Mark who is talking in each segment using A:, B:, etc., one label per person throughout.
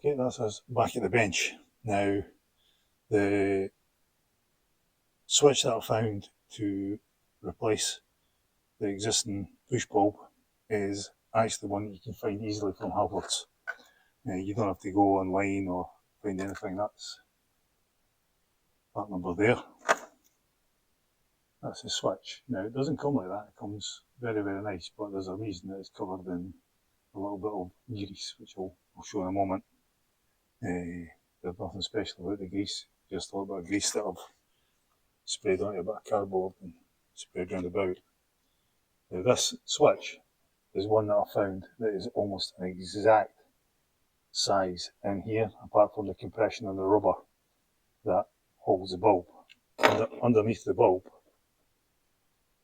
A: Okay, that's us back at the bench. Now, the switch that I found to replace the existing push bulb is actually one that you can find easily from Halfords. You don't have to go online or find anything. That's that number there. That's the switch. Now, it doesn't come like that. It comes very, very nice, but there's a reason that it's covered in a little bit of grease, which I'll show in a moment. There's nothing special about the grease, just a little bit of grease that I've sprayed onto a bit of cardboard and sprayed round about. Now, this switch is one that I found that is almost an exact size in here, apart from the compression of the rubber that holds the bulb. Underneath the bulb,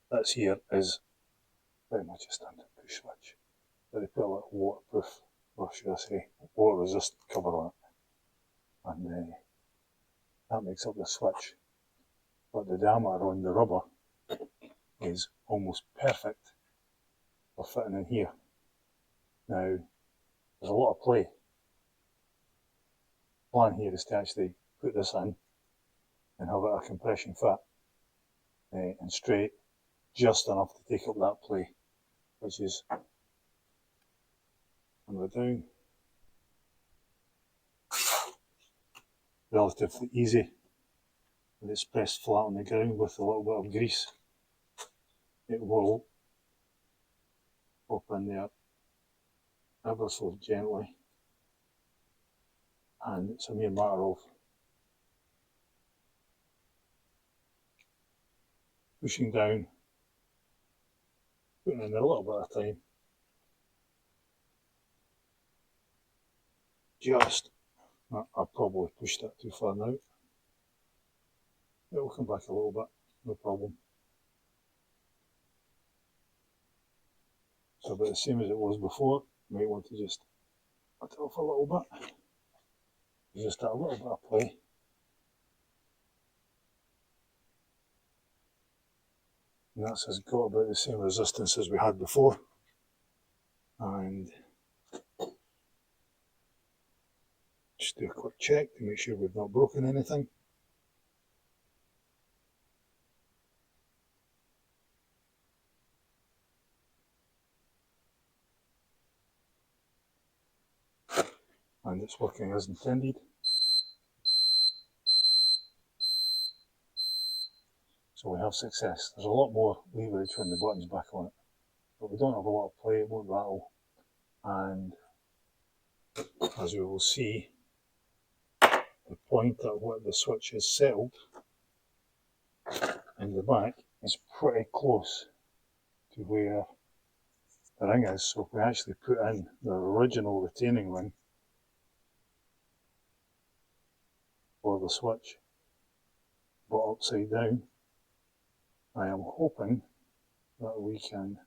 A: that's here, is pretty much a standard push switch, but they put a little waterproof, or should I say, water resistant cover on it, and that makes up the switch. But the diameter on the rubber is almost perfect for fitting in here. Now, there's a lot of play. The plan here is to actually put this in and have it a compression fit and straight, just enough to take up that play, which is when we're down, relatively easy. When it's pressed flat on the ground with a little bit of grease, it will pop in there ever so gently, and it's a mere matter of pushing down, putting in a little bit of time, just, I probably pushed that too far now, it will come back a little bit, no problem. So about the same as it was before, you might want to just cut it off a little bit, just a little bit of play. And that's has got about the same resistance as we had before. And just do a quick check to make sure we've not broken anything. And it's working as intended. So we have success. There's a lot more leverage when the button's back on it, but we don't have a lot of play, it won't rattle. And as we will see, the point at what the switch is settled in the back is pretty close to where the ring is. So if we actually put in the original retaining ring for the switch, but upside down, I am hoping that we can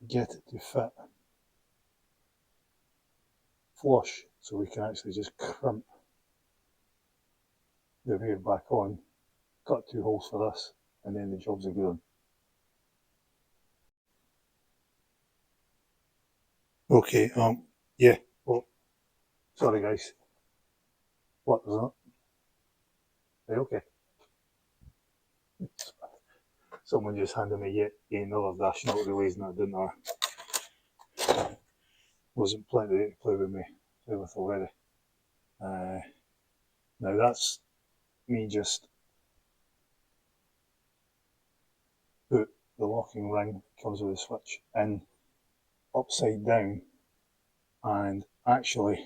A: get it to fit flush, so we can actually just crimp the rear back on, cut 2 holes for this, and then the job's a good one. Okay, yeah, well, sorry guys, what was that? Right, okay. Someone just handed me yet another dash note relays, and I didn't know. Wasn't plenty to play with already. Now that's me just put the locking ring, comes with a switch, in upside down, and actually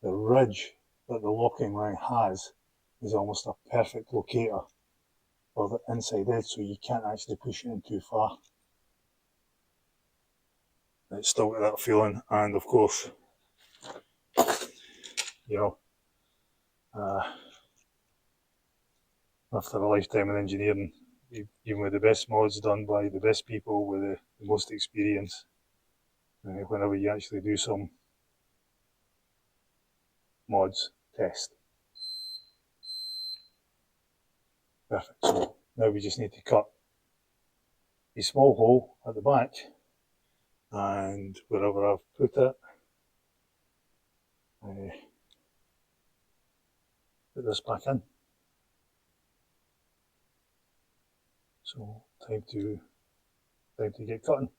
A: the ridge that the locking ring has is almost a perfect locator for the inside edge, so you can't actually push it in too far. It's still got that feeling, and of course, you know, after a lifetime in engineering, even with the best mods done by the best people with the most experience, whenever you actually do some mods test. Perfect. So now we just need to cut a small hole at the back, and wherever I've put it, put this back in. So time to get cutting.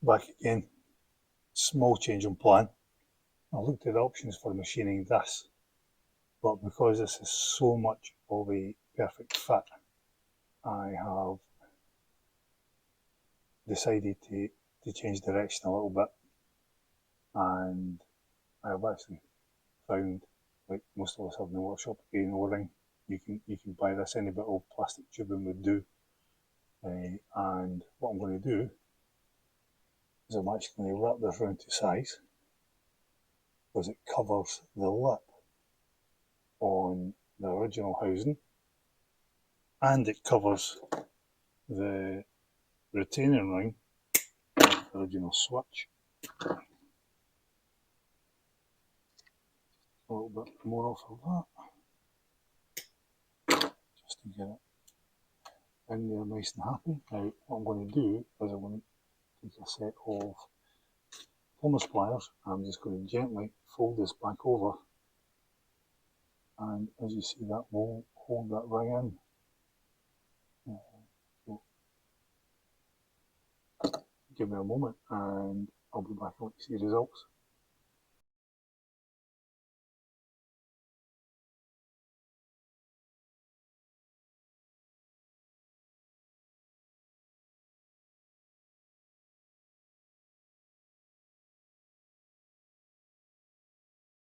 A: Back again, small change in plan. I looked at the options for machining this, but because this is so much of a perfect fit, I have decided to change direction a little bit, and I have actually found, like most of us have in the workshop, an O-ring. You can buy this, any bit of plastic tubing would do. And what I'm going to do is I'm actually going to wrap this round to size, because it covers the lip on the original housing, and it covers the retaining ring, the original switch. A little bit more off of that, just to get it in there nice and happy. Now what I'm going to do is I'm going to take a set of plumber's pliers, and I'm just going to gently fold this back over, and as you see, that will hold that ring in. So give me a moment and I'll be back and let you see results.